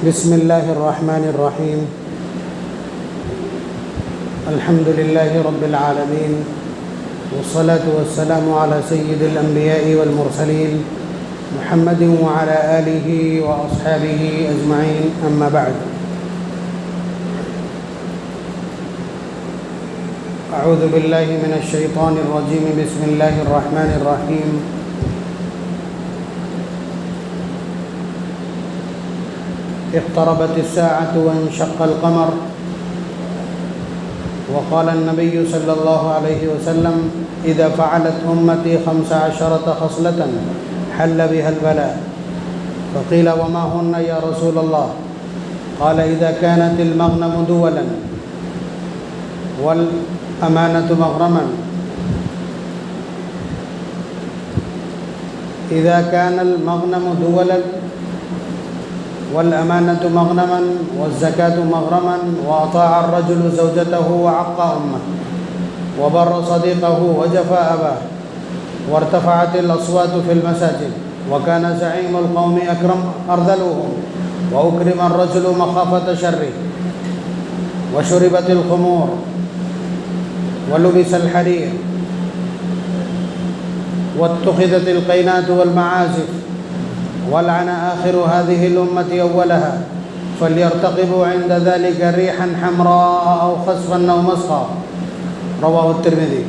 بسم الله الرحمن الرحيم. الحمد لله رب العالمين، والصلاة والسلام على سيد الأنبياء والمرسلين محمد وعلى آله وأصحابه أجمعين، أما بعد. أعوذ بالله من الشيطان الرجيم. بسم الله الرحمن الرحيم. اقتربت الساعة وانشق القمر، وقال النبي صلى الله عليه وسلم: إذا فعلت أمتي 15 خصلة حل بها البلاء. فقيل: وما هن يا رسول الله؟ قال: إذا كانت المغنم دولا، والأمانة مغرما، إذا كان المغنم دولا والأمانة مغنما والزكاة مغرما، وأطاع الرجل زوجته وعق أمه، وبر صديقه وجفى أباه، وارتفعت الأصوات في المساجد، وكان زعيم القوم أكرم أرذلهم، وأكرم الرجل مخافة شره، وشربت الخمور، ولبس الحرير، واتخذت القينات والمعازف، ولعن آخر هذه الأمة أولها، فليرتقبوا عند ذلك ريحا حمراء أو خسفا أو مسخا. رواه الترمذی.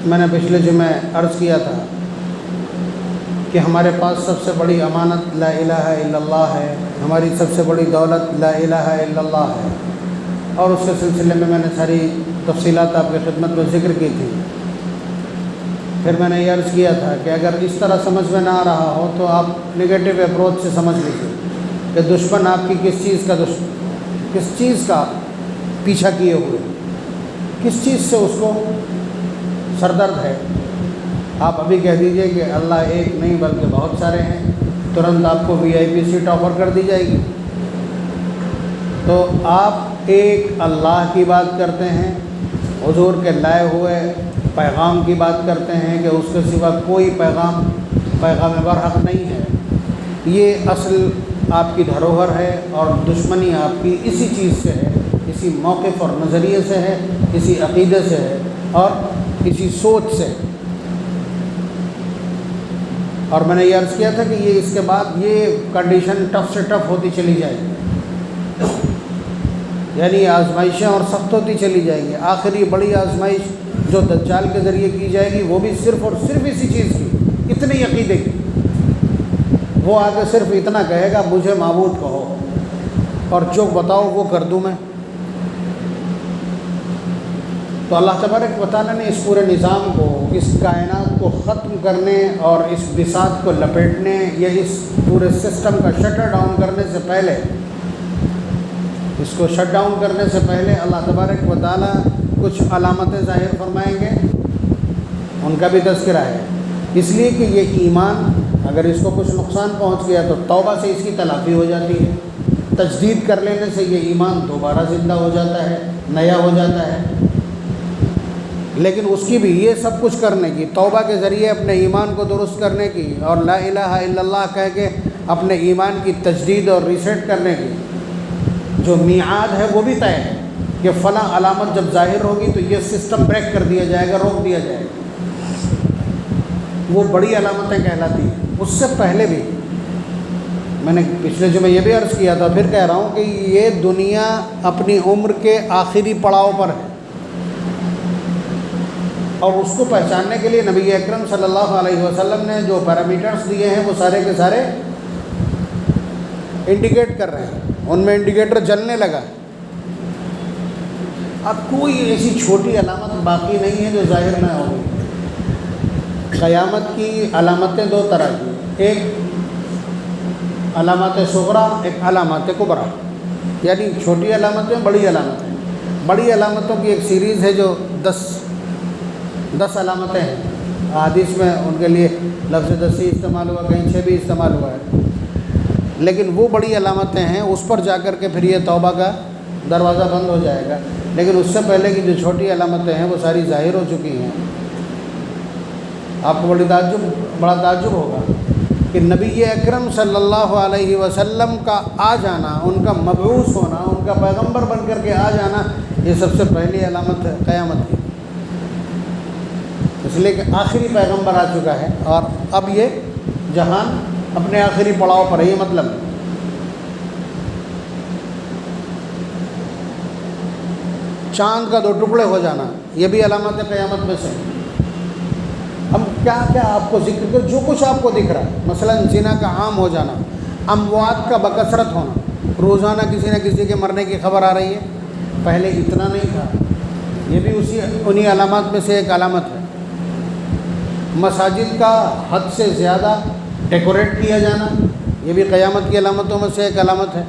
میں نے پچھلے جمعے عرض کیا تھا کہ ہمارے پاس سب سے بڑی امانت لا الہ الا اللہ ہے، ہماری سب سے بڑی دولت لا الہ الا اللہ ہے، اور اس کے سلسلے میں نے ساری تفصیلات آپ کی خدمت میں ذکر کی تھی. پھر میں نے یہ عرض کیا تھا کہ اگر اس طرح سمجھ میں نہ آ رہا ہو تو آپ نگیٹو اپروچ سے سمجھ لیجیے کہ دشمن آپ کی کس چیز کا پیچھا کیے ہوئے، کس چیز سے اس کو سردرد ہے. آپ ابھی کہہ دیجئے کہ اللہ ایک نہیں بلکہ بہت سارے ہیں، ترنت آپ کو VIP سیٹ آفر کر دی جائے گی. تو آپ ایک اللہ کی بات کرتے ہیں، حضور کے لائے ہوئے پیغام کی بات کرتے ہیں کہ اس کے سوا کوئی پیغام برحق نہیں ہے. یہ اصل آپ کی دھروہر ہے، اور دشمنی آپ کی اسی چیز سے ہے، اسی موقف اور نظریے سے ہے، اسی عقیدے سے ہے، اور اسی سوچ سے. اور میں نے یہ عرض کیا تھا کہ یہ اس کے بعد یہ کنڈیشن ٹف سے ٹف ہوتی چلی جائے گی، یعنی آزمائشیں اور سخت ہوتی چلی جائیں گی. آخری بڑی آزمائش جو دجال کے ذریعے کی جائے گی وہ بھی صرف اور صرف اسی چیز کی، اتنی عقیدے کی. وہ آگے صرف اتنا کہے گا: مجھے معبود کہو اور جو بتاؤ وہ کر دوں میں. تو اللہ تبارک و تعالیٰ نے اس پورے نظام کو، اس کائنات کو ختم کرنے اور اس بساط کو لپیٹنے یا اس پورے سسٹم کا شٹر ڈاؤن کرنے سے پہلے، اس کو شٹ ڈاؤن کرنے سے پہلے اللہ تبارک و تعالیٰ کچھ علامتیں ظاہر فرمائیں گے. ان کا بھی تذکرہ ہے، اس لیے کہ یہ ایمان اگر اس کو کچھ نقصان پہنچ گیا تو توبہ سے اس کی تلافی ہو جاتی ہے، تجدید کر لینے سے یہ ایمان دوبارہ زندہ ہو جاتا ہے، نیا ہو جاتا ہے. لیکن اس کی بھی یہ سب کچھ کرنے کی، توبہ کے ذریعے اپنے ایمان کو درست کرنے کی، اور لا الہ الا اللہ کہہ کے اپنے ایمان کی تجدید اور ریسیٹ کرنے کی جو میعاد ہے وہ بھی طے ہے کہ فلاں علامت جب ظاہر ہوگی تو یہ سسٹم بریک کر دیا جائے گا، روک دیا جائے گا. وہ بڑی علامتیں کہلاتی ہیں. اس سے پہلے بھی میں نے پچھلے جمعے یہ بھی عرض کیا تھا، پھر کہہ رہا ہوں کہ یہ دنیا اپنی عمر کے آخری پڑاؤ پر ہے، اور اس کو پہچاننے کے لیے نبی اکرم صلی اللہ علیہ وسلم نے جو پیرامیٹرز دیے ہیں وہ سارے کے سارے انڈیکیٹ کر رہے ہیں. ان میں انڈیکیٹر جلنے لگا. اب کوئی ایسی چھوٹی علامت باقی نہیں ہے جو ظاہر نہ ہوگی. قیامت کی علامتیں دو طرح کی، ایک علامات صغریٰ، ایک علامات کبریٰ، یعنی چھوٹی علامتیں، بڑی علامتیں. بڑی علامتوں کی ایک سیریز ہے جو 10 علامتیں ہیں. حدیث میں ان کے لیے لفظ 10 ہی استعمال ہوا، کہیں 6 بھی استعمال ہوا ہے. لیکن وہ بڑی علامتیں ہیں، اس پر جا کر کے پھر یہ توبہ کا دروازہ بند ہو جائے گا. لیکن اس سے پہلے کی جو چھوٹی علامتیں ہیں وہ ساری ظاہر ہو چکی ہیں. آپ کو بڑا تعجب ہوگا کہ نبی اکرم صلی اللہ علیہ وسلم کا آ جانا، ان کا مبعوث ہونا، ان کا پیغمبر بن کر کے آ جانا، یہ سب سے پہلی علامت ہے قیامت کی، اس لیے کہ آخری پیغمبر آ چکا ہے اور اب یہ جہان اپنے آخری پڑاؤ پر ہے، یہ مطلب ہے۔ چاند کا 2 ٹکڑے ہو جانا، یہ بھی علامت قیامت میں سے۔ ہم کیا آپ کو ذکر کر، جو کچھ آپ کو دکھ رہا ہے، مثلا زنا کا عام ہو جانا، اموات کا بکثرت ہونا، روزانہ کسی نہ کسی کے مرنے کی خبر آ رہی ہے، پہلے اتنا نہیں تھا، یہ بھی انہی علامات میں سے ایک علامت ہے۔ مساجد کا حد سے زیادہ ڈیکوریٹ کیا جانا، یہ بھی قیامت کی علامتوں میں سے ایک علامت ہے۔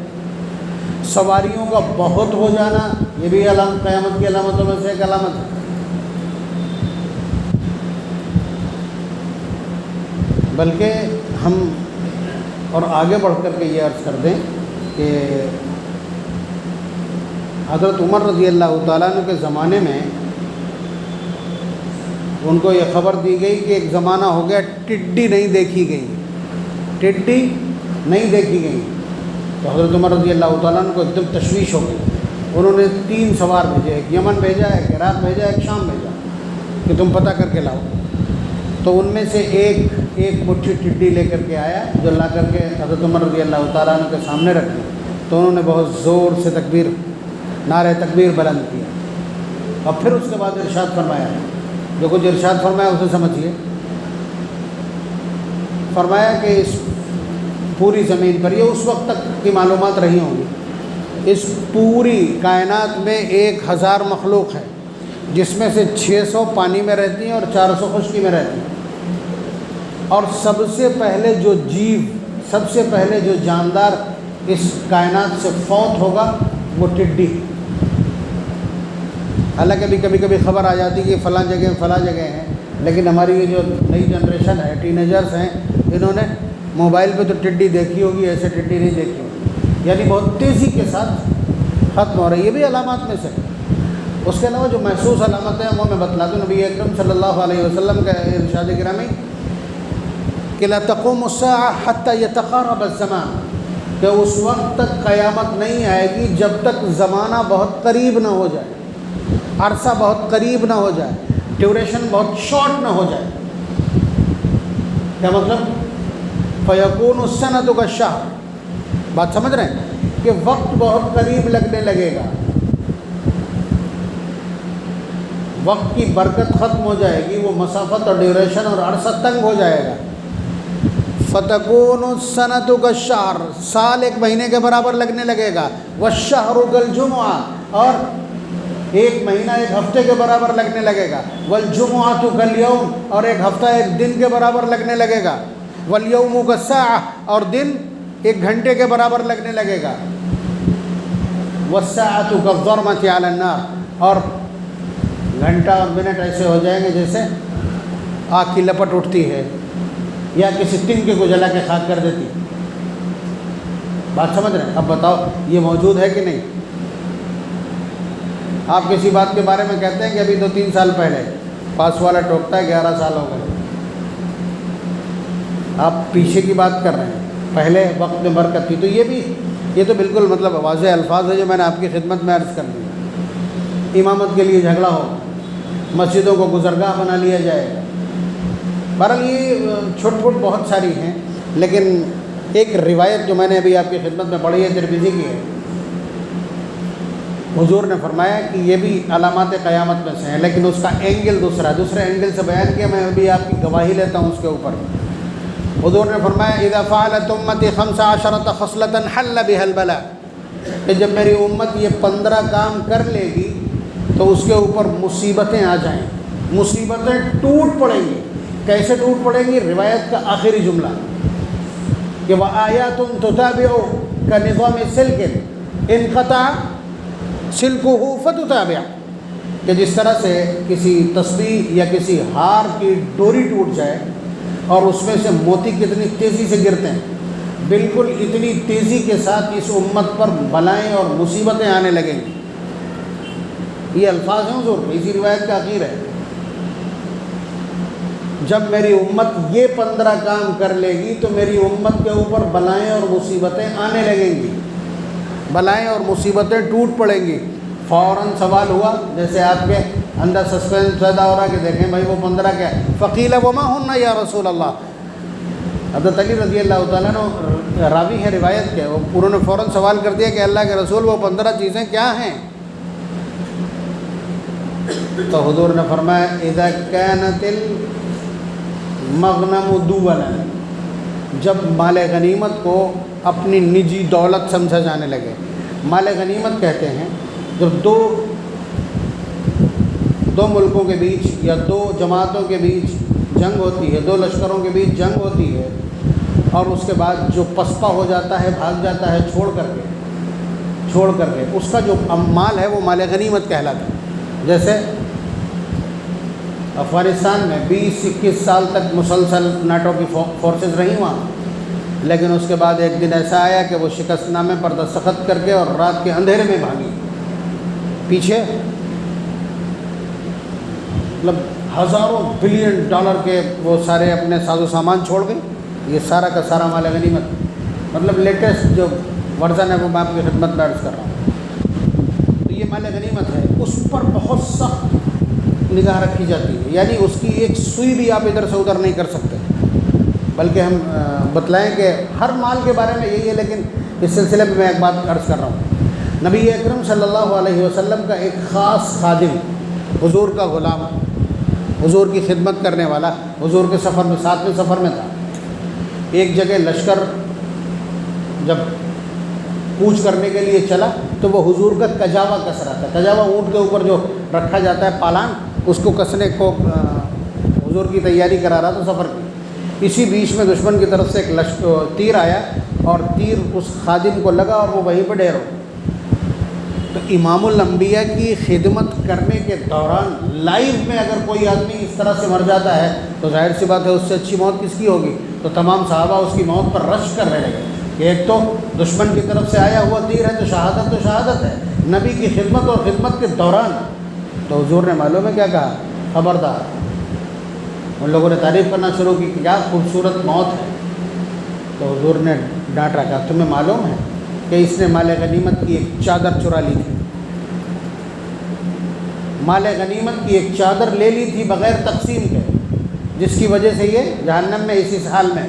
سواریوں کا بہت ہو جانا، یہ بھی قیامت کی علامتوں میں سے ایک علامت ہے۔ بلکہ ہم اور آگے بڑھ کر کے یہ عرض کر دیں کہ حضرت عمر رضی اللہ تعالیٰ عنہ کے زمانے میں ان کو یہ خبر دی گئی کہ ایک زمانہ ہو گیا ٹڈی نہیں دیکھی گئی، ٹڈی نہیں دیکھی گئی، تو حضرت عمر رضی اللہ تعالیٰ عنہ کو ایک دم تشویش ہو گئی۔ انہوں نے 3 سوار بھیجے، ایک یمن بھیجا، ایک عراق بھیجا، ایک شام بھیجا کہ تم پتہ کر کے لاؤ۔ تو ان میں سے ایک مٹھی ٹڈی لے کر کے آیا، جو لا کر کے حضرت عمر رضی اللہ تعالیٰ عنہ کے سامنے رکھ دی، تو انہوں نے بہت زور سے نعرہ تکبیر بلند کیا، اور پھر اس کے بعد ارشاد فرمایا، جو کچھ ارشاد فرمایا اسے سمجھیے۔ فرمایا کہ اس پوری زمین پر، یہ اس وقت تک کی معلومات رہی ہوں گی، اس پوری کائنات میں 1000 مخلوق ہے، جس میں سے 600 پانی میں رہتی ہیں اور 400 خشکی میں رہتی ہیں، اور سب سے پہلے جو جاندار اس کائنات سے فوت ہوگا وہ ٹڈی۔ حالانکہ کبھی کبھی خبر آ جاتی کہ فلاں جگہ ہیں، لیکن ہماری یہ جو نئی جنریشن ہے، ٹین ایجرز ہیں، انہوں نے موبائل پہ تو ٹڈی دیکھی ہوگی، ایسے ٹڈی نہیں دیکھی ہوگی، یعنی بہت تیزی کے ساتھ ختم ہو رہی ہے، یہ بھی علامات میں سے۔ اس کے علاوہ جو محسوس علامتیں ہیں وہ میں بتلا دوں۔ نبی اکرم صلی اللہ علیہ وسلم کا ارشاد گرامی کہ لا تقوم الساعة حتى يتقارب الزمان، کہ اس وقت تک قیامت نہیں آئے گی جب تک زمانہ بہت قریب نہ ہو جائے، عرصہ بہت قریب نہ ہو جائے، ڈیوریشن بہت شارٹ نہ ہو جائے۔ کیا مطلب؟ فیکون السنۃ کالشہر، بات سمجھ رہے ہیں کہ وقت بہت قریب لگنے لگے گا، وقت کی برکت ختم ہو جائے گی، وہ مسافت اور ڈیوریشن اور عرصہ تنگ ہو جائے گا۔ فتکون السنۃ کالشہر، سال 1 مہینے کے برابر لگنے لگے گا، والشہر کالجمعہ، اور 1 مہینہ 1 ہفتے کے برابر لگنے لگے گا، والجمعۃ کالیوم، اور 1 ہفتہ 1 دن کے برابر لگنے لگے گا، والیوم کالساعہ، اور دن 1 گھنٹے کے برابر لگنے لگے گا، والساعۃ کالضربۃ علی النار، اور گھنٹہ اور منٹ ایسے ہو جائیں گے جیسے آگ کی لپٹ اٹھتی ہے یا کسی تنکے کو جلا کے خاک کر دیتی۔ بات سمجھ رہے ہیں؟ اب بتاؤ یہ موجود ہے کہ نہیں؟ آپ کسی بات کے بارے میں کہتے ہیں کہ ابھی 2-3 سال پہلے، پاس والا ٹوکتا ہے 11 سال ہو گئے، آپ پیچھے کی بات کر رہے ہیں، پہلے وقت میں برکت تھی۔ تو یہ تو بالکل مطلب واضح الفاظ ہے جو میں نے آپ کی خدمت میں عرض کر دی۔ امامت کے لیے جھگڑا ہو، مسجدوں کو گزرگاہ بنا لیا جائے گا۔ بہرحال یہ چھوٹ پھوٹ بہت ساری ہیں، لیکن ایک روایت جو میں نے ابھی آپ کی خدمت میں پڑھی ہے، ترمذی کی ہے، حضور نے فرمایا کہ یہ بھی علامات قیامت میں سے ہیں، لیکن اس کا اینگل دوسرے اینگل سے بیان کیا، میں ابھی آپ کی گواہی لیتا ہوں اس کے اوپر۔ حضور نے فرمایا اذا فعلت امتی 15 خصلة حل بها البلاء، کہ جب میری امت یہ 15 کام کر لے گی تو اس کے اوپر مصیبتیں آ جائیں، مصیبتیں ٹوٹ پڑیں گی۔ کیسے ٹوٹ پڑیں گی؟ روایت کا آخری جملہ کہ وآیات تتابع كنظام سلك انقطع سلكه فتتابع، کہ جس طرح سے کسی تسبیح یا کسی ہار کی ڈوری ٹوٹ جائے اور اس میں سے موتی کتنی تیزی سے گرتے ہیں، بالکل اتنی تیزی کے ساتھ اس امت پر بلائیں اور مصیبتیں آنے لگیں گی۔ یہ الفاظ ہیں حضور، اسی روایت کا اخیر ہے۔ جب میری امت یہ 15 کام کر لے گی تو میری امت کے اوپر بلائیں اور مصیبتیں آنے لگیں گی، بلائیں اور مصیبتیں ٹوٹ پڑیں گی۔ فوراً سوال ہوا، جیسے آپ کے اندر سسپینس پیدا ہو رہا کہ دیکھیں بھائی وہ 15 کیا ہے؟ فقیل وما ہن یا رسول اللہ۔ حضرت علی رضی اللہ تعالیٰ عنہ راوی ہے روایت کے، انہوں نے فوراً سوال کر دیا کہ اللہ کے رسول وہ 15 چیزیں کیا ہیں؟ تو حضور نے فرمایا اذا كانت المغنم دولا، جب مال غنیمت کو اپنی نجی دولت سمجھا جانے لگے۔ مال غنیمت کہتے ہیں جب دو ملکوں کے بیچ یا دو جماعتوں کے بیچ جنگ ہوتی ہے، دو لشکروں کے بیچ جنگ ہوتی ہے، اور اس کے بعد جو پسپا ہو جاتا ہے، بھاگ جاتا ہے چھوڑ کر کے اس کا جو مال ہے وہ مال غنیمت کہلاتا ہے۔ جیسے افغانستان میں 20-21 سال تک مسلسل ناٹو کی فورسز رہیں وہاں، لیکن اس کے بعد ایک دن ایسا آیا کہ وہ شکست نامے پر دستخط کر کے اور رات کے اندھیرے میں بھاگی پیچھے، مطلب ہزاروں بلین ڈالر کے وہ سارے اپنے ساز و سامان چھوڑ گئی۔ یہ سارا کا سارا مال غنیمت، مطلب لیٹسٹ جو ورژن ہے وہ میں آپ کی خدمت میں عرض کر رہا ہوں۔ تو یہ مال غنیمت ہے، اس پر بہت سخت نگاہ رکھی جاتی ہے، یعنی اس کی ایک سوئی بھی آپ ادھر سے ادھر نہیں کر سکتے۔ بلکہ ہم بتلائیں کہ ہر مال کے بارے میں یہی ہے، لیکن اس سلسلے میں ایک بات عرض کر رہا ہوں۔ نبی اکرم صلی اللہ علیہ وسلم کا ایک خاص خادم، حضور کا غلام، حضور کی خدمت کرنے والا، حضور کے سفر میں 7ویں سفر میں تھا۔ ایک جگہ لشکر جب کوچ کرنے کے لیے چلا تو وہ حضور کا کجاوا کس رہا تھا۔ کجاوا اونٹ کے اوپر جو رکھا جاتا ہے پالان، اس کو کسنے کو حضور کی تیاری کرا رہا تھا سفر کی۔ اسی بیچ میں دشمن کی طرف سے ایک تیر آیا اور تیر اس خادم کو لگا اور وہ وہیں پہ ڈھیر ہو۔ تو امام الانبیاء کی خدمت کرنے کے دوران لائیو میں اگر کوئی آدمی اس طرح سے مر جاتا ہے تو ظاہر سی بات ہے اس سے اچھی موت کس کی ہوگی؟ تو تمام صحابہ اس کی موت پر رش کرنے لگے کہ ایک تو دشمن کی طرف سے آیا ہوا تیر ہے تو شہادت ہے، نبی کی خدمت اور خدمت کے دوران۔ تو حضور نے معلوم ہے کیا کہا؟ خبردار۔ ان لوگوں نے تعریف کرنا شروع کی کہ کیا خوبصورت موت ہے۔ تو حضور نے ڈانٹ رکھا، تمہیں معلوم ہے کہ اس نے مال غنیمت کی ایک چادر چرا لی تھی، مال غنیمت کی ایک چادر لے لی تھی بغیر تقسیم کے، جس کی وجہ سے یہ جہنم میں اسی حال میں۔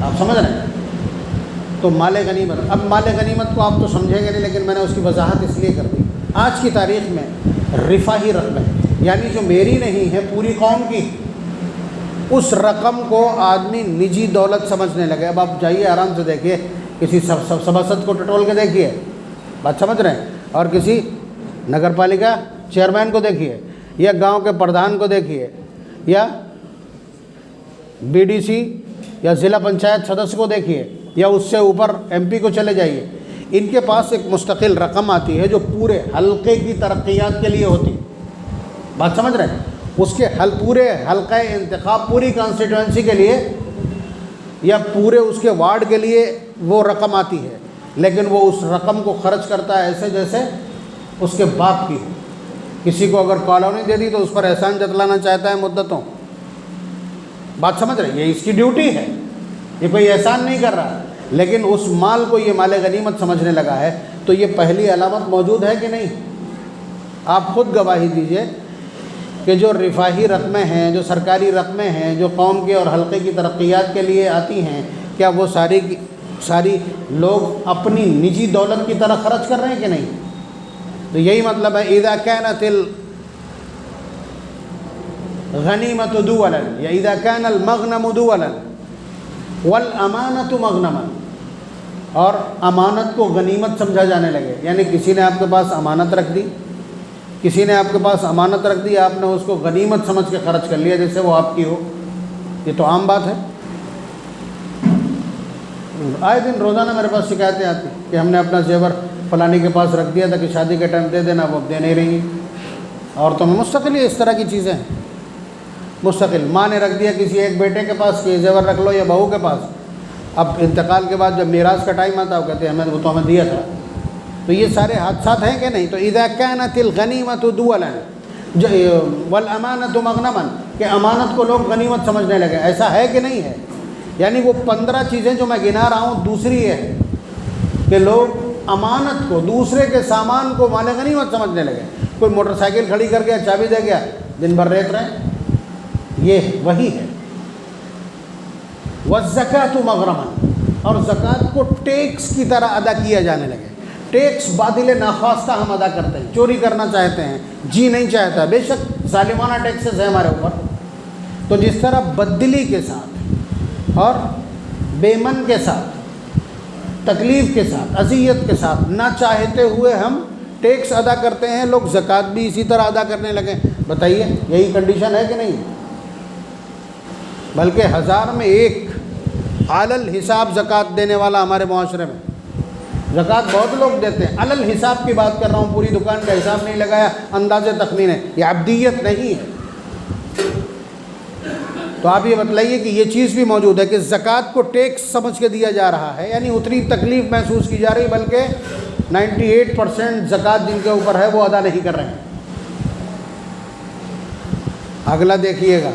آپ سمجھ رہے ہیں؟ تو مال غنیمت، اب مال غنیمت کو آپ تو سمجھیں گے نہیں، لیکن میں نے اس کی وضاحت اس لیے کر دی۔ آج کی تاریخ میں رفاہی رقمیں، یعنی جو میری نہیں ہے پوری قوم کی، اس رقم کو آدمی نجی دولت سمجھنے لگے۔ اب آپ جائیے آرام سے دیکھیے، کسی سبھاسد کو ٹٹول کے دیکھیے، بات سمجھ رہے ہیں، اور کسی نگر پالیکا چیئرمین کو دیکھیے، یا گاؤں کے پردھان کو دیکھیے، یا BDC یا ضلع پنچایت سدسیہ کو دیکھیے، یا اس سے اوپر MP کو چلے جائیے۔ ان کے پاس ایک مستقل رقم آتی ہے جو پورے حلقے کی ترقیات کے لیے ہوتی ہے، بات سمجھ رہے ہیں، اس کے پورے حلقہ انتخاب، پوری کانسٹیٹوئنسی کے لیے یا پورے اس کے وارڈ کے لیے وہ رقم آتی ہے، لیکن وہ اس رقم کو خرچ کرتا ہے ایسے جیسے اس کے باپ کی ہو۔ کسی کو اگر کالونی دے دی تو اس پر احسان جتلانا چاہتا ہے مدتوں، بات سمجھ رہے ہیں، یہ اس کی ڈیوٹی ہے، یہ کوئی احسان نہیں کر رہا، لیکن اس مال کو یہ مال غنیمت سمجھنے لگا ہے۔ تو یہ پہلی علامت موجود ہے کہ نہیں؟ آپ خود گواہی دیجئے کہ جو رفاہی رقمیں ہیں، جو سرکاری رقمیں ہیں، جو قوم کے اور حلقے کی ترقیات کے لیے آتی ہیں، کیا وہ ساری لوگ اپنی نجی دولت کی طرح خرچ کر رہے ہیں کہ نہیں؟ تو یہی مطلب ہے اذا كانت الغنیمۃ دولا یا اذا كان المغنم دولا والامانۃ مغنما، اور امانت کو غنیمت سمجھا جانے لگے، یعنی کسی نے آپ کے پاس امانت رکھ دی، کسی نے آپ کے پاس امانت رکھ دی، آپ نے اس کو غنیمت سمجھ کے خرچ کر لیا جیسے وہ آپ کی ہو۔ یہ تو عام بات ہے، آئے دن روزانہ میرے پاس شکایتیں آتی کہ ہم نے اپنا زیور فلانی کے پاس رکھ دیا تھا کہ شادی کے ٹائم دے دینا، وہ دے نہیں رہی۔ عورتوں میں مستقل اس طرح کی چیزیں ہیں، مستقل ماں نے رکھ دیا کسی ایک بیٹے کے پاس کہ زیور رکھ لو، یا بہو کے پاس، اب انتقال کے بعد جب میراث کا ٹائم آتا ہے وہ کہتے ہیں ہمیں وہ تو ہمیں دیا تھا۔ تو یہ سارے حادثات ہیں کہ نہیں؟ تو اذا كانت الغنیمۃ دولا والامانۃ مغنما، کہ امانت کو لوگ غنیمت سمجھنے لگے. ایسا ہے کہ نہیں ہے؟ یعنی وہ 15 چیزیں جو میں گنا رہا ہوں، دوسری یہ ہے کہ لوگ امانت کو، دوسرے کے سامان کو مال غنیمت سمجھنے لگے. کوئی موٹر سائیکل کھڑی کر گیا، چابی دے گیا، دن بھر ریت رہے، یہ وہی ہے. والزکاۃ مغرما، اور زکوٰۃ کو ٹیکس کی طرح ادا کیا جانے لگے. ٹیکس باطل ناخواستہ ہم ادا کرتے ہیں، چوری کرنا چاہتے ہیں، جی نہیں چاہتا، بے شک ظالمانہ ٹیکسز ہیں ہمارے اوپر. تو جس طرح بددلی کے ساتھ اور بے من کے ساتھ، تکلیف کے ساتھ، اذیت کے ساتھ، نہ چاہتے ہوئے ہم ٹیکس ادا کرتے ہیں، لوگ زکوٰۃ بھی اسی طرح ادا کرنے لگے. بتائیے یہی کنڈیشن ہے کہ نہیں؟ بلکہ 1000 میں 1 علی الحساب زکوٰۃ دینے والا ہمارے معاشرے میں. زکوٰۃ بہت لوگ دیتے ہیں، علی الحساب کی بات کر رہا ہوں، پوری دکان کا حساب نہیں لگایا، اندازے تخمین ہے، یہ عبدیت نہیں ہے. تو آپ یہ بتلائیے کہ یہ چیز بھی موجود ہے کہ زکوٰۃ کو ٹیکس سمجھ کے دیا جا رہا ہے، یعنی اتنی تکلیف محسوس کی جا رہی، بلکہ 98% زکوٰۃ جن کے اوپر ہے وہ ادا نہیں کر رہے ہیں. اگلا دیکھیے گا،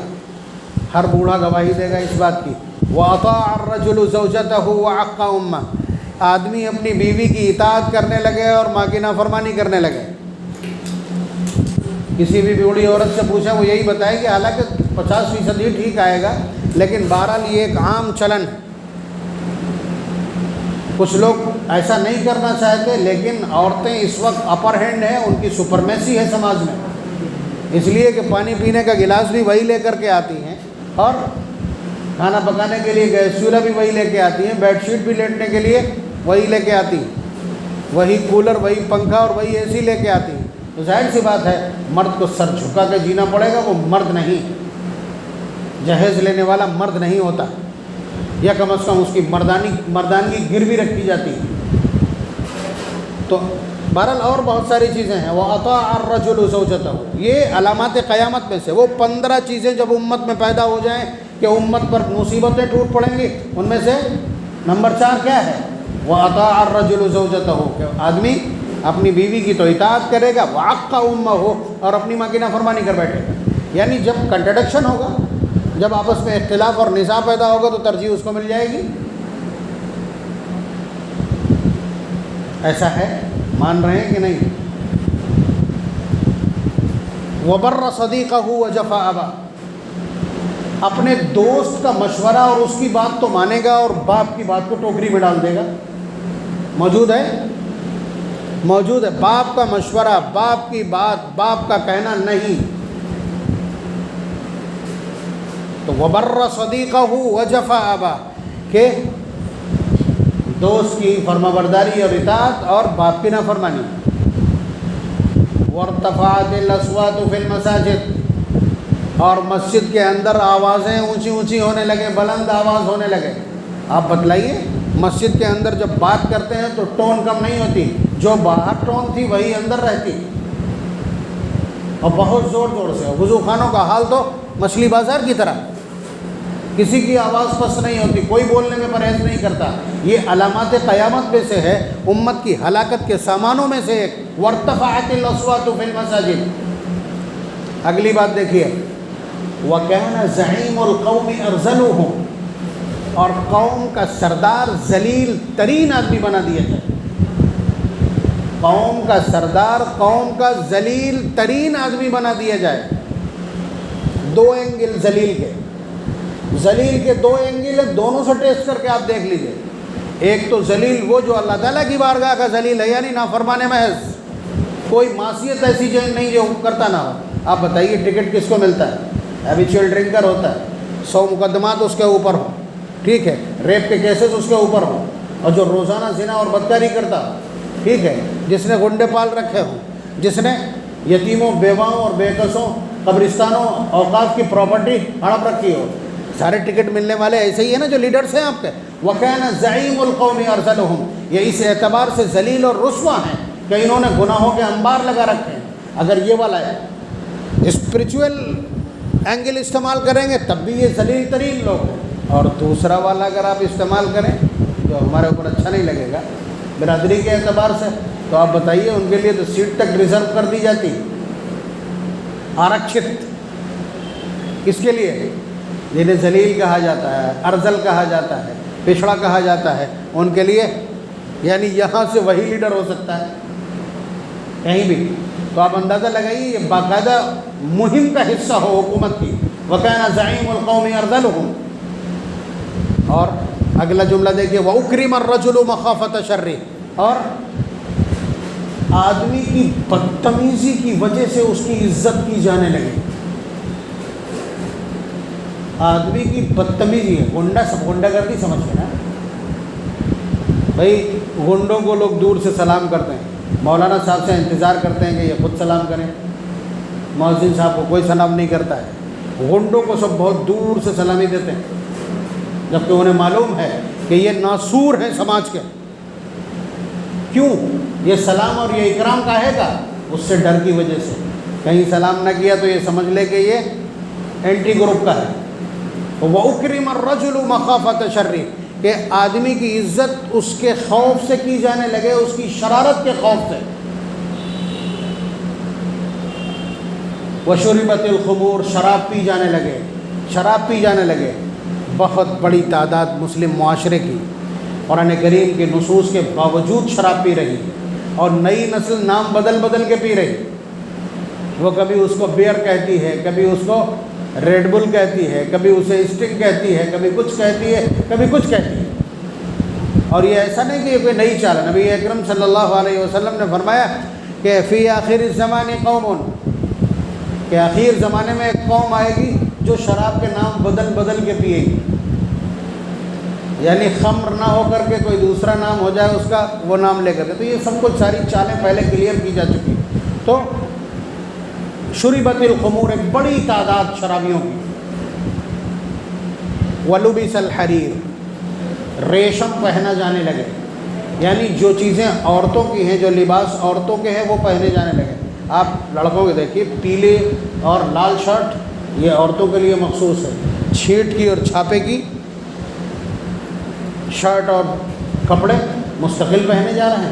ہر بوڑھا گواہی دے گا اس بات کی. وَأَطَاعَ الرَّجُلُ زَوْجَتَهُ وَعَقَّ أُمَّهُ، آدمی اپنی بیوی کی اطاعت کرنے لگے اور ماں کی نافرمانی کرنے لگے. کسی بھی بوڑھی عورت سے پوچھیں وہ یہی بتائے کہ حالانکہ 50% ہی ٹھیک آئے گا، لیکن بہرحال یہ ایک عام چلن ہے. کچھ لوگ ایسا نہیں کرنا چاہتے، لیکن عورتیں اس وقت اپر ہینڈ ہیں، ان کی سپرمیسی ہے سماج میں، اس لیے کہ پانی پینے کا گلاس بھی وہی لے کر کے آتی ہیں، اور کھانا پکانے کے لیے گیس چولہا بھی وہی لے کے آتی ہیں، بیڈ شیٹ بھی لیٹنے کے لیے وہی لے کے آتی ہیں، وہی کولر، وہی پنکھا اور وہی اے سی لے کے آتی ہیں. تو ظاہر سی بات ہے مرد کو سر جھکا کے جینا پڑے گا، وہ مرد نہیں، جہیز لینے والا مرد نہیں ہوتا، یا کم از کم اس کی مردانگی گروی رکھی جاتی ہے. تو بہرحال اور بہت ساری چیزیں ہیں. وَأَطَاعَ الرَّجُلُ زَوْجَتَهُ، یہ علامات قیامت میں سے وہ 15 چیزیں جب امت میں پیدا ہو جائیں کہ امت پر مصیبتیں ٹوٹ پڑیں گی، ان میں سے نمبر 4 کیا ہے؟ وَأَطَاعَ الرَّجُلُ زَوْجَتَهُ، کہ آدمی اپنی بیوی کی تو اطاعت کرے گا، وَعَقَّ أُمَّهُ، اور اپنی ماں کی نافرمانی کر بیٹھے گا. یعنی جب کنٹرڈکشن ہوگا، جب آپس میں اختلاف اور نزاع پیدا ہوگا تو ترجیح اس کو مل جائے گی. ایسا ہے، مان رہے ہیں کہ نہیں؟ وَبَرَّ صَدِيقَهُ وَجَفَا أَبَاهُ، اپنے دوست کا مشورہ اور اس کی بات تو مانے گا، اور باپ کی بات کو ٹوکری میں ڈال دے گا. موجود ہے، موجود ہے. باپ کا مشورہ، باپ کی بات، باپ کا کہنا نہیں. تو وَبَرَّ صَدِيقَهُ وَجَفَا أَبَاهُ، کہ دوست کی فرمانبرداری اور اطاعت اور باپ کی نافرمانی. وَارْتَفَعَتِ الْأَصْوَاتُ فِي الْمَسَاجِدِ، اور مسجد کے اندر آوازیں اونچی اونچی ہونے لگے، بلند آواز ہونے لگے. آپ بتلائیے، مسجد کے اندر جب بات کرتے ہیں تو ٹون کم نہیں ہوتی، جو باہر ٹون تھی وہی اندر رہتی، اور بہت زور زور سے. وضو خانوں کا حال تو مچھلی بازار کی طرح، کسی کی آواز پست نہیں ہوتی، کوئی بولنے میں پرہیز نہیں کرتا. یہ علامات قیامت میں سے ہے، امت کی ہلاکت کے سامانوں میں سے ایک. وَارْتَفَعَتِ الْأَصْوَاتُ فِي الْمَسَاجِدِ. اگلی بات دیکھیے، وَكَانَ زَعِيمُ الْقَوْمِ أَرْذَلُهُمْ، اور قوم کا سردار ذلیل ترین آدمی بنا دیا جائے. قوم کا سردار، قوم کا ذلیل ترین آدمی بنا دیا جائے. 2 اینگل ذلیل کے، ذلیل کے 2 اینگل ہیں، دونوں سے ٹیسٹ کر کے آپ دیکھ لیجئے. ایک تو ذلیل وہ جو اللہ تعالیٰ کی بارگاہ کا ذلیل ہے، یعنی نافرمان محض، کوئی معصیت ایسی نہیں جو کرتا نہ ہو. آپ بتائیے ٹکٹ کس کو ملتا ہے؟ ہیبیچوئل ڈرنکر ہوتا ہے، 100 مقدمات اس کے اوپر ہوں، ٹھیک ہے، ریپ کے کیسز اس کے اوپر ہوں، اور جو روزانہ زنا اور بدکاری کرتا، ٹھیک ہے، جس نے گنڈے پال رکھے ہوں، جس نے یتیموں، بیواؤں اور بے کسوں، قبرستانوں، اوقاف کی پراپرٹی ہڑپ رکھی ہو، سارے ٹکٹ ملنے والے ایسے ہی ہیں نا جو لیڈرز ہیں آپ کے. وَكَانَ زَعِيمُ الْقَوْمِ أَرْذَلُهُمْ، یہ اس اعتبار سے ذلیل اور رسوا ہیں کہ انہوں نے گناہوں کے انبار لگا رکھے ہیں. اگر یہ والا ہے اسپریچول اینگل استعمال کریں گے تب بھی یہ ذلیل ترین لوگ ہیں، اور دوسرا والا اگر آپ استعمال کریں جو ہمارے اوپر اچھا نہیں لگے گا برادری کے اعتبار سے، تو آپ بتائیے ان کے لیے تو سیٹ تک ریزرو کر دی جاتی. آرکشت، کس کے لیے؟ جنہیں ذلیل کہا جاتا ہے، ارذل کہا جاتا ہے، پچھڑا کہا جاتا ہے، ان کے لیے، یعنی یہاں سے وہی لیڈر ہو سکتا ہے کہیں بھی۔ تو آپ اندازہ لگائیے یہ باقاعدہ مہم کا حصہ ہو حکومت کی، وَكَانَ زَعِيمُ الْقَوْمِ أَرْذَلُهُمْ۔ اور اگلا جملہ دیکھیے، وَأُكْرِمَ الرَّجُلُ مَخَافَةَ شَرِّهِ، اور آدمی کی بدتمیزی کی وجہ سے اس کی عزت کی جانے لگے۔ آدمی کی بدتمیزی ہے، غنڈہ گردی سمجھ کے نا بھائی، غنڈوں کو لوگ دور سے سلام کرتے ہیں، مولانا صاحب سے انتظار کرتے ہیں کہ یہ خود سلام کریں، مؤذن صاحب کو کوئی سلام نہیں کرتا ہے، غنڈوں کو سب بہت دور سے سلامی دیتے ہیں، جبکہ انہیں معلوم ہے کہ یہ ناسور ہیں سماج کے۔ کیوں؟ یہ سلام اور یہ اکرام کاہے کا؟ اس سے ڈر کی وجہ سے، کہیں سلام نہ کیا تو یہ سمجھ لے کہ یہ اینٹی گروپ کا ہے۔ وَأُكْرِمَ الرَّجُلُ مَخَافَةَ شَرِّهِ، کہ آدمی کی عزت اس کے خوف سے کی جانے لگے، اس کی شرارت کے خوف سے۔ وَشُرِبَتِ الْخُمُورُ، شراب پی جانے لگے۔ بہت بڑی تعداد مسلم معاشرے کی قرآن کریم کے نصوص کے باوجود شراب پی رہی، اور نئی نسل نام بدل کے پی رہی۔ وہ کبھی اس کو بیئر کہتی ہے، کبھی اس کو ریڈ بل کہتی ہے، کبھی اسے اسٹنگ کہتی ہے، کبھی کچھ کہتی ہے، کبھی کچھ کہتی ہے۔ اور یہ ایسا نہیں کہ یہ کوئی نئی چال ہے، نبی اکرم صلی اللہ علیہ وسلم نے فرمایا کہ فی آخر الزمان قوم، کہ آخر زمانے میں ایک قوم آئے گی جو شراب کے نام بدل کے پیے گی، یعنی خمر نہ ہو کر کے کوئی دوسرا نام ہو جائے اس کا، وہ نام لے کر کے۔ تو یہ سب کچھ ساری چالیں پہلے کلیئر کی جا چکی۔ تو شربت الخمور، ایک بڑی تعداد شرابیوں کی۔ ولبس الحریر، ریشم پہنا جانے لگے، یعنی جو چیزیں عورتوں کی ہیں، جو لباس عورتوں کے ہیں وہ پہنے جانے لگے۔ آپ لڑکوں کے دیکھیے، پیلے اور لال شرٹ یہ عورتوں کے لیے مخصوص ہے، چھیٹ کی اور چھاپے کی شرٹ اور کپڑے مستقل پہنے جا رہے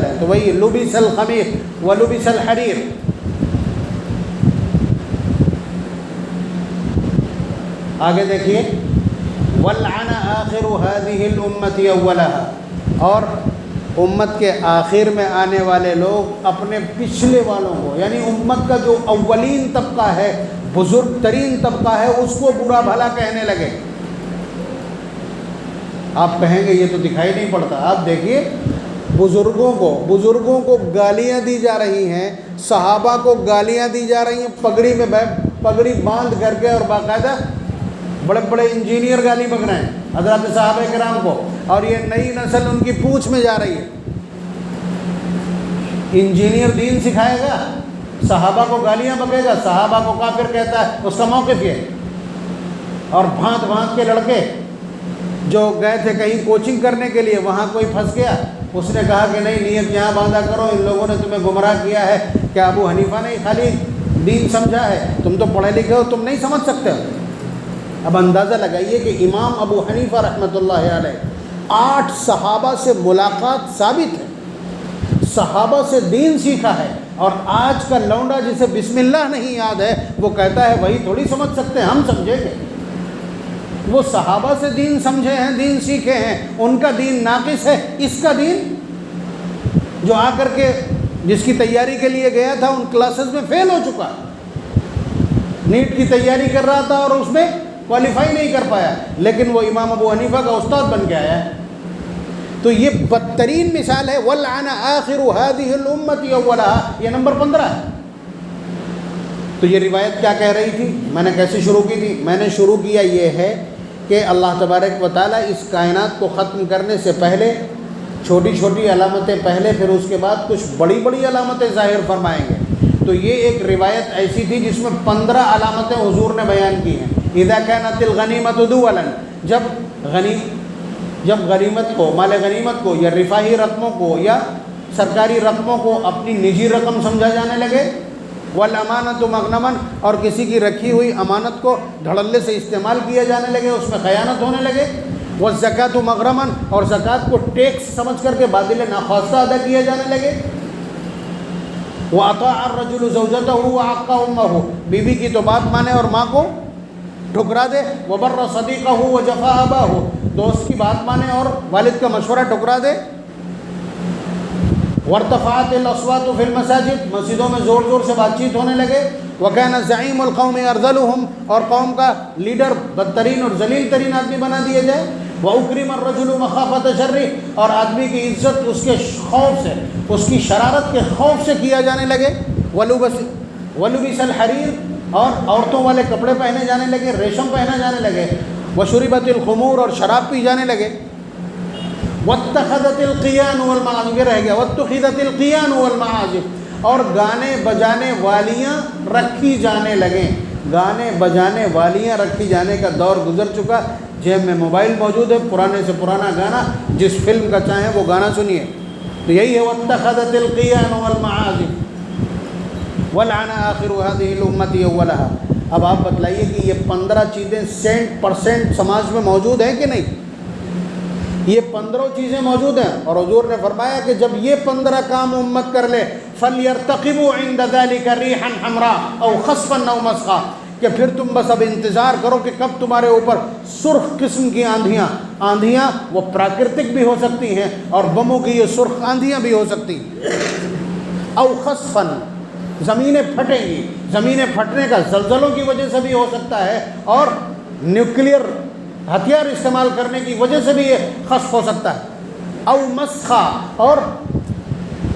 ہیں۔ تو وہی لبس الخمیر ولبس الحریر۔ آگے دیکھیے، وَلْعَنَ آخِرُ هَذِهِ الْأُمَّةِ أَوَّلَهَا، اور امت کے آخر میں آنے والے لوگ اپنے پچھلے والوں کو، یعنی امت کا جو اولین طبقہ ہے، بزرگ ترین طبقہ ہے، اس کو برا بھلا کہنے لگے۔ آپ کہیں گے یہ تو دکھائی نہیں پڑتا، آپ دیکھیے بزرگوں کو گالیاں دی جا رہی ہیں، صحابہ کو گالیاں دی جا رہی ہیں، پگڑی باندھ کر کے، اور باقاعدہ بڑے بڑے انجینئر گالی بک رہے ہیں حضرات صحابہ کرام کو، اور یہ نئی نسل ان کی پوچھ میں جا رہی ہے۔ انجینئر دین سکھائے گا، صحابہ کو گالیاں بکے گا، صحابہ کو کافر کہتا ہے، اس کا موقف یہ۔ اور بھانت کے لڑکے جو گئے تھے کہیں کوچنگ کرنے کے لیے، وہاں کوئی پھنس گیا، اس نے کہا کہ نہیں، نیت یہاں باندھا کرو، ان لوگوں نے تمہیں گمراہ کیا ہے، کیا ابو حنیفہ نے خالی دین سمجھا ہے؟ تم تو پڑھے لکھے ہو، تم نہیں سمجھ سکتے ہو۔ اب اندازہ لگائیے کہ امام ابو حنیفہ رحمۃ اللہ علیہ 8 صحابہ سے ملاقات ثابت ہے، صحابہ سے دین سیکھا ہے، اور آج کا لونڈا جسے بسم اللہ نہیں یاد ہے وہ کہتا ہے وہی تھوڑی سمجھ سکتے ہیں، ہم سمجھیں گے۔ وہ صحابہ سے دین سمجھے ہیں، دین سیکھے ہیں، ان کا دین ناقص ہے، اس کا دین جو آ کر کے جس کی تیاری کے لیے گیا تھا ان کلاسز میں فیل ہو چکا، نیٹ کی تیاری کر رہا تھا اور اس میں کوالیفائی نہیں کر پایا، لیکن وہ امام ابو حنیفہ کا استاد بن کے آیا ہے۔ تو یہ بدترین مثال ہے، وَلْعَنَ آخِرُ هَذِهِ الْأُمَّةِ أَوَّلَهَا، یہ نمبر 15 ہے۔ تو یہ روایت کیا کہہ رہی تھی؟ میں نے کیسے شروع کی تھی؟ میں نے شروع کیا یہ ہے کہ اللہ تبارک و تعالیٰ اس کائنات کو ختم کرنے سے پہلے چھوٹی چھوٹی علامتیں پہلے، پھر اس کے بعد کچھ بڑی بڑی علامتیں ظاہر فرمائیں گے۔ تو یہ ایک روایت ایسی تھی جس میں 15 علامتیں حضور نے بیان کی ہیں۔ اذا كانت الغنیمت دولا، جب غنیمت کو، مال غنیمت کو، یا رفاہی رقموں کو یا سرکاری رقموں کو اپنی نجی رقم سمجھا جانے لگے، والامانۃ مغنما، اور کسی کی رکھی ہوئی امانت کو دھڑلے سے استعمال کیا جانے لگے، اس میں خیانت ہونے لگے، والزکوٰۃ مغرما، اور زکوٰۃ کو ٹیکس سمجھ کر کے باطل ناخواستہ ادا کیے جانے لگے، وَأَطَاعَ الرَّجُلُ زَوْجَتَهُ وَعَقَّ أُمَّهُ، بیوی کی تو بات مانے اور ماں کو ٹھکرا دے. وَبَرَّ صَدِيقَهُ وَجَفَا أَبَاهُ، دوست کی بات مانے اور والد کا مشورہ ٹھکرا دے. وارتفعت الاصوات فی المساجد، مسجدوں میں زور زور سے بات چیت ہونے لگے. وکان زعیم القوم ارذلهم، اور قوم کا لیڈر بدترین اور ذلیل ترین آدمی بنا دیا جائے. واکرم الرجل مخافۃ شرہ، اور آدمی کی عزت اس کے خوف سے، اس کی شرارت کے خوف سے کیا جانے لگے. ولبس الحریر، اور عورتوں والے کپڑے پہنے جانے لگے، ریشم پہنا جانے لگے. وشربت الخمور، اور شراب پی جانے لگے. واتخذت القیان والمعازف، رہ گیا واتخذت القیان والمعازف، اور گانے بجانے والیاں رکھی جانے لگیں. گانے بجانے والیاں رکھی جانے کا دور گزر چکا. جیب میں موبائل موجود ہے، پرانے سے پرانا گانا جس فلم کا چاہیں وہ گانا سنیے. تو یہی ہے واتخذت القیان والمعازف ولعن آخر هذه الامة اولها. اب آپ بتلائیے کہ یہ 15 چیزیں 100% سماج میں موجود ہیں کہ نہیں؟ یہ 15 چیزیں موجود ہیں، اور حضور نے فرمایا کہ جب یہ 15 کام امت کر لے فَلْيَرْتَقِبُوا عِنْدَ ذَلِكَ رِيحًا حَمْرَاءَ أَوْ خَصْفًا أَوْ مَسْخًا، کہ پھر تم بس اب انتظار کرو کہ کب تمہارے اوپر سرخ قسم کی آندھیاں وہ پراکرتک بھی ہو سکتی ہیں، اور بموں کی یہ سرخ آندھیاں بھی ہو سکتی ہیں. او خصفاً، زمینیں پھٹیں گی. زمینیں پھٹنے کا زلزلوں کی وجہ سے بھی ہو سکتا ہے، اور نیوکلیئر ہتھیار استعمال کرنے کی وجہ سے بھی یہ خسف ہو سکتا ہے. او مسخا، اور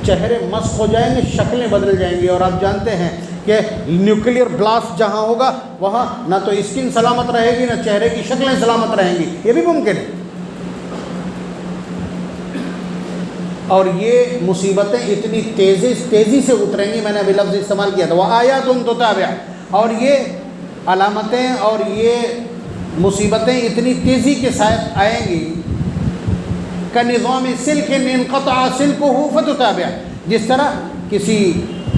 چہرے مسخ ہو جائیں گے، شکلیں بدل جائیں گی. اور آپ جانتے ہیں کہ نیوکلیئر بلاسٹ جہاں ہوگا وہاں نہ تو اسکن سلامت رہے گی، نہ چہرے کی شکلیں سلامت رہیں گی. یہ بھی ممکن ہے. اور یہ مصیبتیں اتنی تیزی سے اتریں گی، میں نے ابھی لفظ استعمال کیا تھا وَآیَاتٌ تُتَابِعُ، اور یہ علامتیں اور یہ مصیبتیں اتنی تیزی کے ساتھ آئیں گی كَنِظَامِ سِلْكٍ انقطع سلكه فتتابع، جس طرح کسی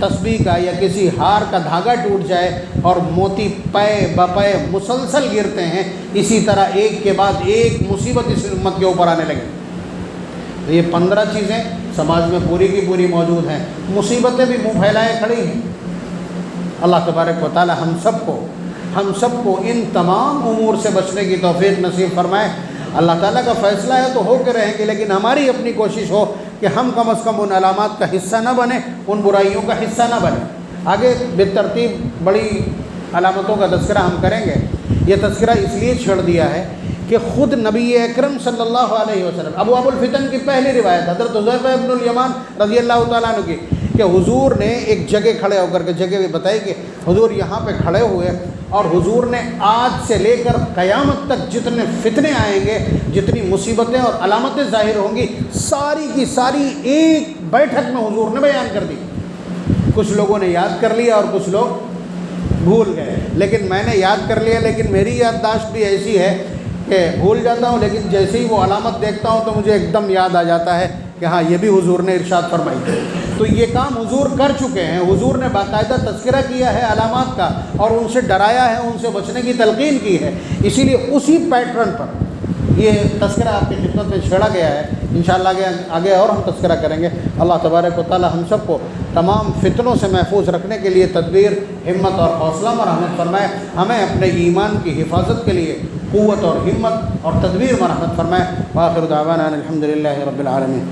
تسبیح کا یا کسی ہار کا دھاگا ٹوٹ جائے اور موتی پے بپے مسلسل گرتے ہیں، اسی طرح ایک کے بعد ایک مصیبت اس امت کے اوپر آنے لگے. تو یہ 15 چیزیں سماج میں پوری کی پوری موجود ہیں. مصیبتیں بھی منہ پھیلائے کھڑی ہیں. اللہ تبارک و تعالی ہم سب کو ان تمام امور سے بچنے کی توفیق نصیب فرمائے. اللہ تعالیٰ کا فیصلہ ہے تو ہو کے رہیں گے، لیکن ہماری اپنی کوشش ہو کہ ہم کم از کم ان علامات کا حصہ نہ بنیں، ان برائیوں کا حصہ نہ بنیں. آگے بالترتیب بڑی علامتوں کا تذکرہ ہم کریں گے. یہ تذکرہ اس لیے چھڑ دیا ہے کہ خود نبی اکرم صلی اللہ علیہ وسلم، ابو الفتن کی پہلی روایت حضرت حذیفہ ابن الیمان رضی اللہ تعالیٰ عنہ کی، کہ حضور نے ایک جگہ کھڑے ہو کر کے جگہ بھی بتائی کہ حضور یہاں پہ کھڑے ہوئے، اور حضور نے آج سے لے کر قیامت تک جتنے فتنے آئیں گے، جتنی مصیبتیں اور علامتیں ظاہر ہوں گی، ساری کی ساری ایک بیٹھک میں حضور نے بیان کر دی. کچھ لوگوں نے یاد کر لیا اور کچھ لوگ بھول گئے، لیکن میں نے یاد کر لیا. لیکن میری یادداشت بھی ایسی ہے کہ بھول جاتا ہوں، لیکن جیسے ہی وہ علامت دیکھتا ہوں تو مجھے ایک دم یاد آ جاتا ہے کہ ہاں یہ بھی حضور نے ارشاد فرمائی. تو یہ کام حضور کر چکے ہیں. حضور نے باقاعدہ تذکرہ کیا ہے علامات کا، اور ان سے ڈرایا ہے، ان سے بچنے کی تلقین کی ہے. اسی لیے اسی پیٹرن پر یہ تذکرہ آپ کی خدمت میں چھیڑا گیا ہے. انشاءاللہ آگے اور ہم تذکرہ کریں گے. اللہ تبارک و تعالی ہم سب کو تمام فتنوں سے محفوظ رکھنے کے لیے تدبیر، ہمت اور حوصلہ مرحمت فرمائے. ہمیں اپنے ایمان کی حفاظت کے لیے قوت اور ہمت اور تدبیر مرحمت فرمائے. وآخر دعوانا الحمدللہ رب العالمین.